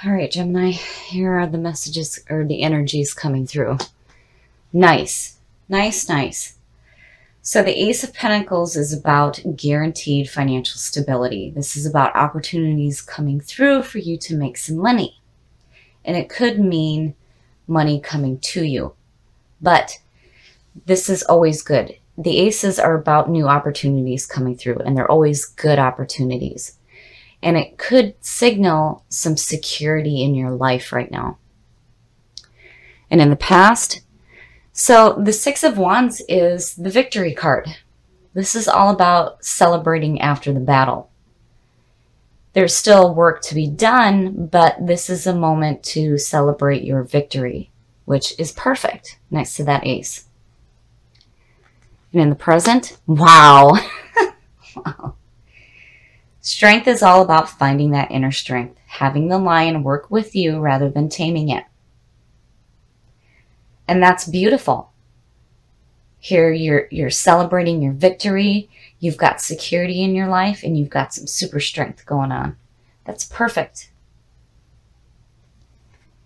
All right, Gemini, here are the messages or the energies coming through. Nice, nice, nice. So the Ace of Pentacles is about guaranteed financial stability. This is about opportunities coming through for you to make some money. And it could mean money coming to you. But this is always good. The aces are about new opportunities coming through, and they're always good opportunities. And it could signal some security in your life right now. And in the past, so the Six of Wands is the victory card. This is all about celebrating after the battle. There's still work to be done, but this is a moment to celebrate your victory, which is perfect next to that ace. And in the present, wow. Wow. Strength is all about finding that inner strength, having the lion work with you rather than taming it. And that's beautiful. Here you're celebrating your victory, you've got security in your life, and you've got some super strength going on. That's perfect.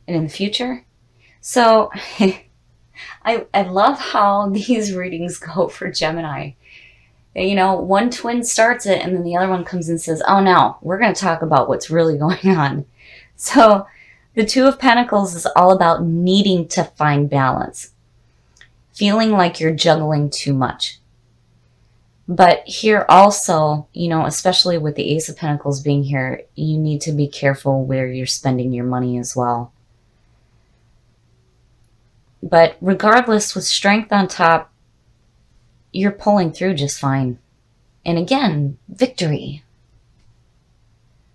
And in the future, so I love how these readings go for Gemini. You know, one twin starts it and then the other one comes and says, oh no, we're going to talk about what's really going on. So the Two of Pentacles is all about needing to find balance, feeling like you're juggling too much. But here also, you know, especially with the Ace of Pentacles being here, you need to be careful where you're spending your money as well. But regardless, with strength on top, you're pulling through just fine. And again, victory.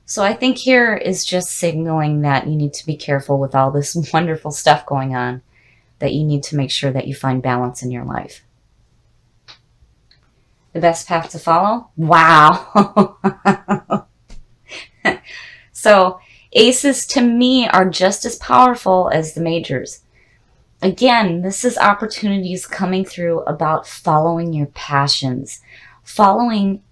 So I think here is just signaling that you need to be careful with all this wonderful stuff going on, that you need to make sure that you find balance in your life. The best path to follow? Wow. So aces to me are just as powerful as the majors. Again, this is opportunities coming through about following your passions, following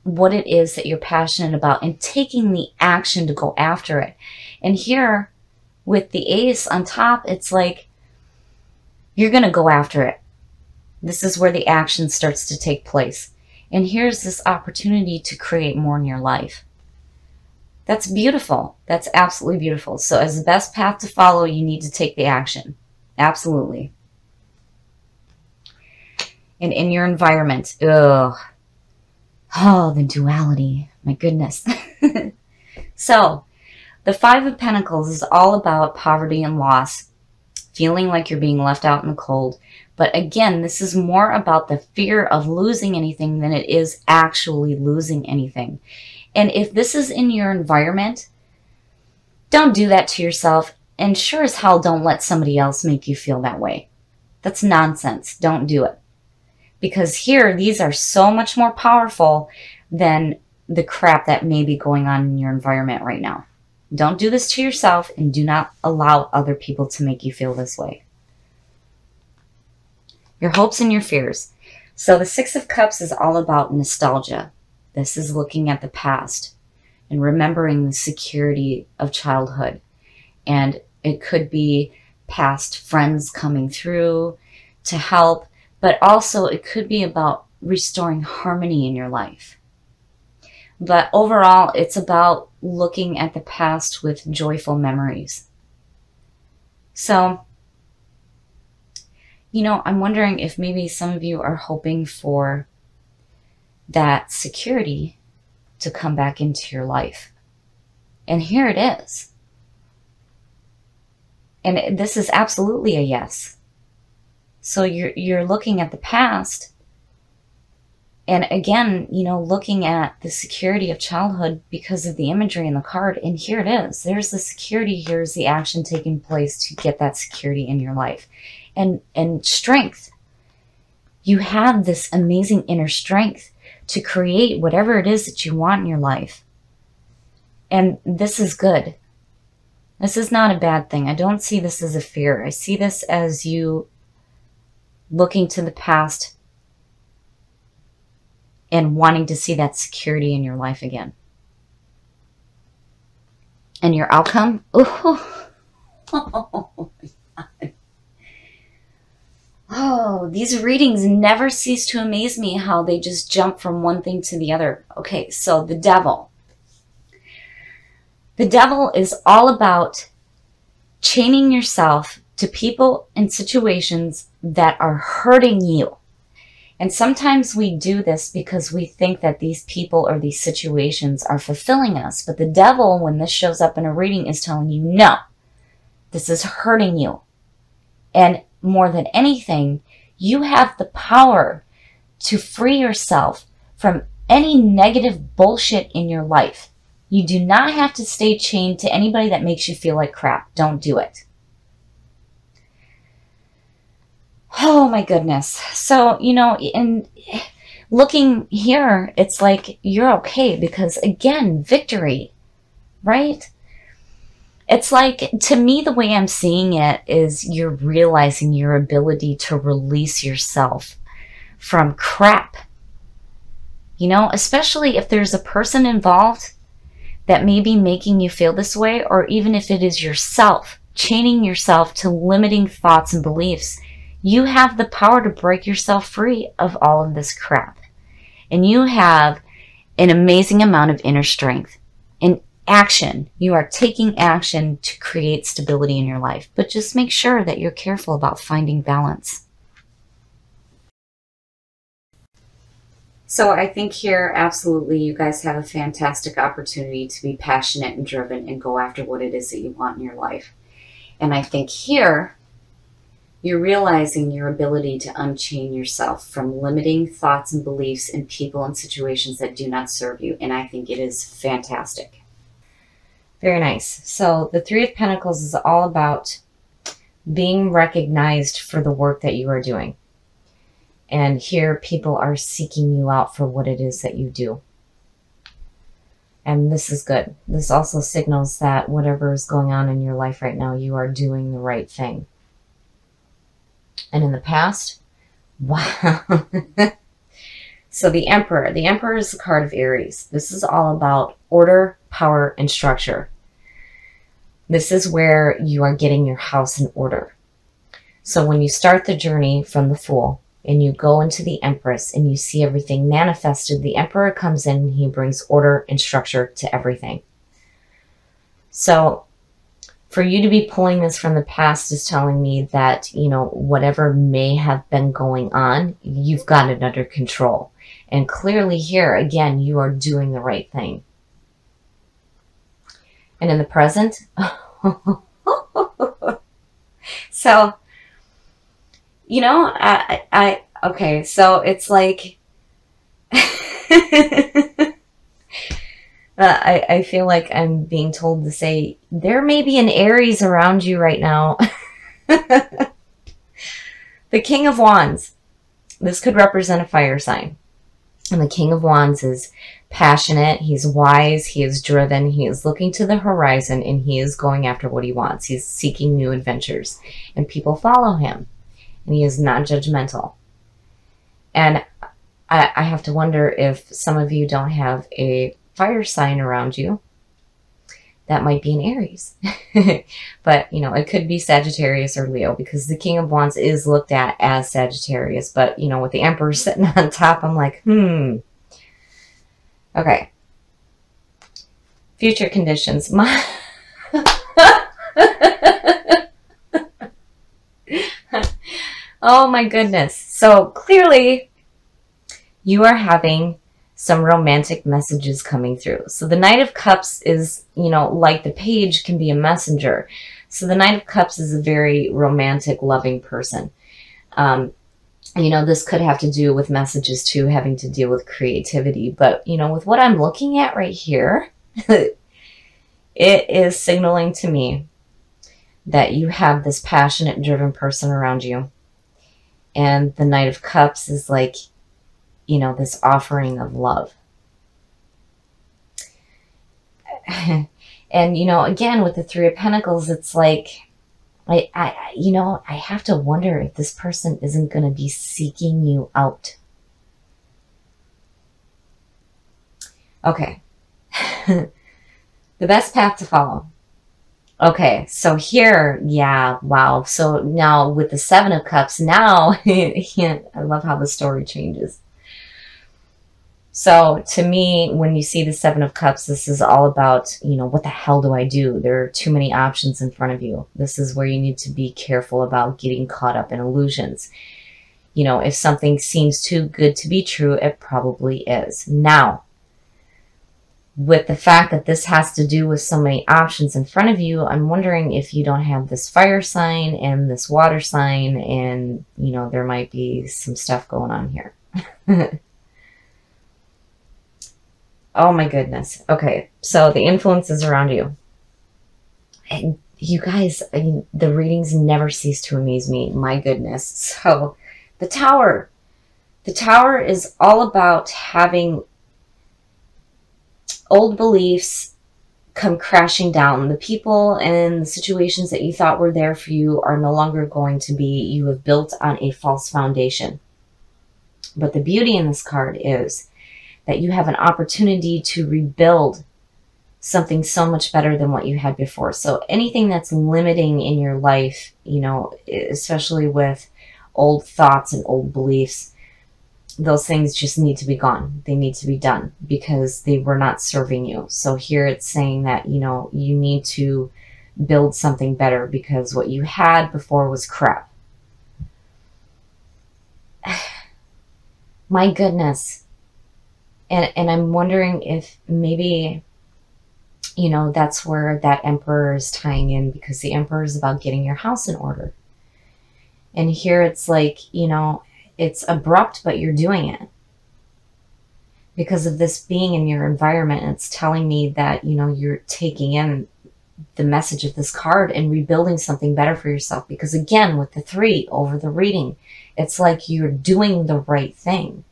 what it is that you're passionate about and taking the action to go after it. And here with the ace on top, it's like you're going to go after it. This is where the action starts to take place. And here's this opportunity to create more in your life. That's beautiful. That's absolutely beautiful. So as the best path to follow, you need to take the action. Absolutely. And in your environment, oh, the duality, my goodness. So the Five of Pentacles is all about poverty and loss, feeling like you're being left out in the cold. But again, this is more about the fear of losing anything than it is actually losing anything. And if this is in your environment, don't do that to yourself. And sure as hell, don't let somebody else make you feel that way. That's nonsense. Don't do it. Because here, these are so much more powerful than the crap that may be going on in your environment right now. Don't do this to yourself, and do not allow other people to make you feel this way. Your hopes and your fears. So the Six of Cups is all about nostalgia. This is looking at the past and remembering the security of childhood. And it could be past friends coming through to help, but also it could be about restoring harmony in your life. But overall, it's about looking at the past with joyful memories. So, you know, I'm wondering if maybe some of you are hoping for that security to come back into your life. And here it is. And this is absolutely a yes. So you're looking at the past, and again, you know, looking at the security of childhood because of the imagery in the card. And here it is. There's the security. Here's the action taking place to get that security in your life. And strength. You have this amazing inner strength to create whatever it is that you want in your life. And this is good. This is not a bad thing. I don't see this as a fear. I see this as you looking to the past and wanting to see that security in your life again. And your outcome? Ooh. Oh, oh, these readings never cease to amaze me how they just jump from one thing to the other. Okay, so the devil. The devil is all about chaining yourself to people and situations that are hurting you. And sometimes we do this because we think that these people or these situations are fulfilling us. But the devil, when this shows up in a reading, is telling you, no, this is hurting you. And more than anything, you have the power to free yourself from any negative bullshit in your life. You do not have to stay chained to anybody that makes you feel like crap. Don't do it. Oh my goodness. So, you know, in looking here, it's like you're okay because, again, victory, right? It's like, to me, the way I'm seeing it is you're realizing your ability to release yourself from crap. You know, especially if there's a person involved that may be making you feel this way, or even if it is yourself, chaining yourself to limiting thoughts and beliefs. You have the power to break yourself free of all of this crap. And you have an amazing amount of inner strength. In action, you are taking action to create stability in your life. But just make sure that you're careful about finding balance. So I think here, absolutely, you guys have a fantastic opportunity to be passionate and driven and go after what it is that you want in your life. And I think here, you're realizing your ability to unchain yourself from limiting thoughts and beliefs in people and situations that do not serve you. And I think it is fantastic. Very nice. So the Three of Pentacles is all about being recognized for the work that you are doing. And here people are seeking you out for what it is that you do. And this is good. This also signals that whatever is going on in your life right now, you are doing the right thing. And in the past, wow. So the Emperor. The Emperor is the card of Aries. This is all about order, power, and structure. This is where you are getting your house in order. So when you start the journey from the Fool and you go into the Empress and you see everything manifested, the Emperor comes in and he brings order and structure to everything. So for you to be pulling this from the past is telling me that, you know, whatever may have been going on, you've got it under control. And clearly here, again, you are doing the right thing. And in the present, so, you know, okay, so it's like, I feel like I'm being told to say, there may be an Aries around you right now. The King of Wands. This could represent a fire sign. And the King of Wands is passionate, he's wise, he is driven, he is looking to the horizon, and he is going after what he wants. He's seeking new adventures. And people follow him. And he is not judgmental. And I have to wonder if some of you don't have a fire sign around you. That might be an Aries. But, you know, it could be Sagittarius or Leo, because the King of Wands is looked at as Sagittarius. But, you know, with the Emperor sitting on top, I'm like, Okay. Future conditions. Oh my goodness. So clearly you are having some romantic messages coming through. So the Knight of Cups is, you know, like the Page can be a messenger. So the Knight of Cups is a very romantic, loving person. You know, this could have to do with messages too, having to deal with creativity. But, you know, with what I'm looking at right here, it is signaling to me that you have this passionate, driven person around you. And the Knight of Cups is like, you know, this offering of love. And, you know, again, with the Three of Pentacles, it's like, you know, I have to wonder if this person isn't going to be seeking you out. Okay. The best path to follow. Okay, so here, yeah, wow. So now with the Seven of Cups, now, I love how the story changes. So to me, when you see the Seven of Cups, this is all about, what the hell do I do? There are too many options in front of you. This is where you need to be careful about getting caught up in illusions. If something seems too good to be true, it probably is. Now, with the fact that this has to do with so many options in front of you, I'm wondering if you don't have this fire sign and this water sign, and, there might be some stuff going on here. Oh my goodness. Okay, so the influences around you. And you guys, the readings never cease to amaze me. My goodness. So the Tower. The Tower is all about having old beliefs come crashing down. The people and the situations that you thought were there for you are no longer going to be. You have built on a false foundation. But the beauty in this card is that you have an opportunity to rebuild something so much better than what you had before. So anything that's limiting in your life, especially with old thoughts and old beliefs, those things just need to be gone. They need to be done because they were not serving you. So here it's saying that, you need to build something better because what you had before was crap. My goodness. And I'm wondering if maybe, that's where that Emperor is tying in, because the Emperor is about getting your house in order. And here it's like, it's abrupt, but you're doing it. Because of this being in your environment, it's telling me that, you're taking in the message of this card and rebuilding something better for yourself. Because again, with the 3 over the reading, it's like you're doing the right thing.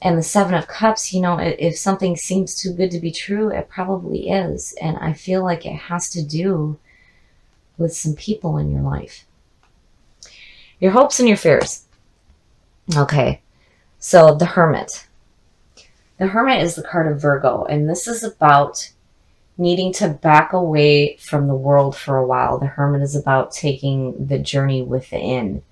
And the Seven of Cups, if something seems too good to be true, it probably is. And I feel like it has to do with some people in your life. Your hopes and your fears. Okay, so the Hermit. The Hermit is the card of Virgo, and this is about needing to back away from the world for a while. The Hermit is about taking the journey within.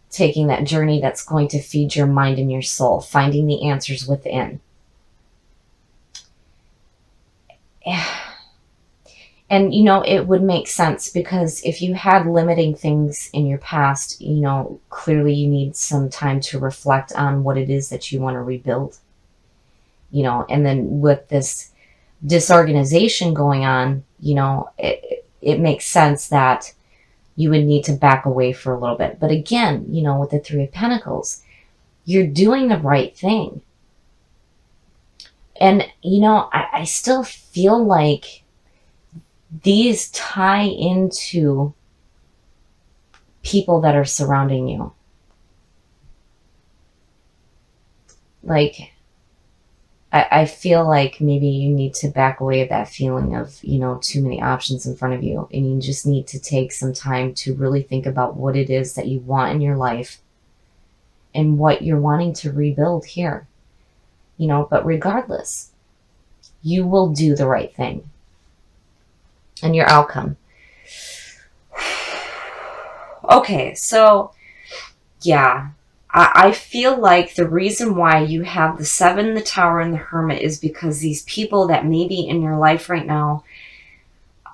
Taking that journey that's going to feed your mind and your soul, finding the answers within. And, it would make sense because if you had limiting things in your past, clearly you need some time to reflect on what it is that you want to rebuild. And then with this disorganization going on, it makes sense that you would need to back away for a little bit. But again, with the 3 of Pentacles, you're doing the right thing. And, I still feel like these tie into people that are surrounding you. Like, I feel like maybe you need to back away of that feeling of, too many options in front of you. And you just need to take some time to really think about what it is that you want in your life and what you're wanting to rebuild here. But regardless, you will do the right thing. And your outcome. Okay, so, yeah. I feel like the reason why you have the 7, the Tower, and the Hermit is because these people that may be in your life right now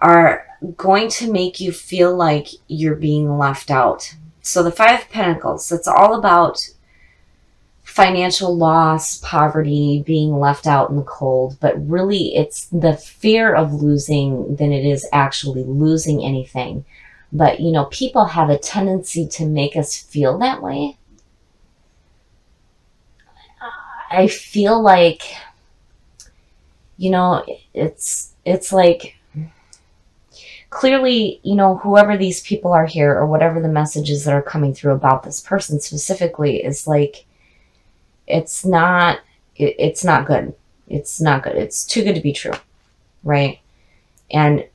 are going to make you feel like you're being left out. So the 5 of Pentacles, it's all about financial loss, poverty, being left out in the cold. But really, it's the fear of losing than it is actually losing anything. But, people have a tendency to make us feel that way. I feel like, it's like, clearly, whoever these people are here or whatever the messages that are coming through about this person specifically is like, it's not good. It's not good. It's too good to be true, right? And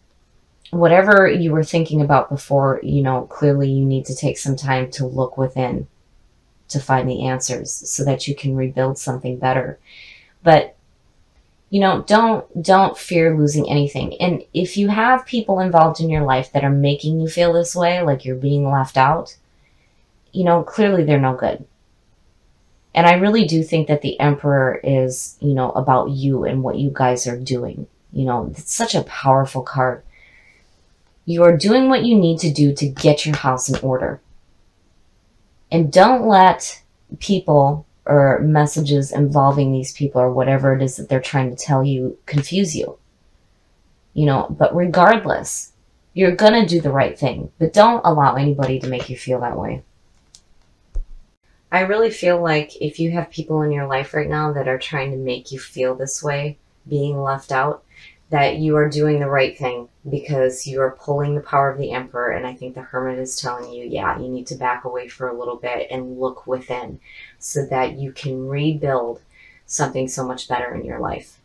whatever you were thinking about before, clearly you need to take some time to look within to find the answers so that you can rebuild something better. But, You know, don't fear losing anything. And if you have people involved in your life that are making you feel this way, like you're being left out, you know, clearly they're no good. And I really do think that the Emperor is, you know, about you and what you guys are doing. You know, it's such a powerful card. You are doing what you need to do to get your house in order. And don't let people or messages involving these people or whatever it is that they're trying to tell you confuse you. You know, but regardless, you're going to do the right thing. But don't allow anybody to make you feel that way. I really feel like if you have people in your life right now that are trying to make you feel this way, being left out, that you are doing the right thing because you are pulling the power of the Emperor. And I think the Hermit is telling you, yeah, you need to back away for a little bit and look within so that you can rebuild something so much better in your life.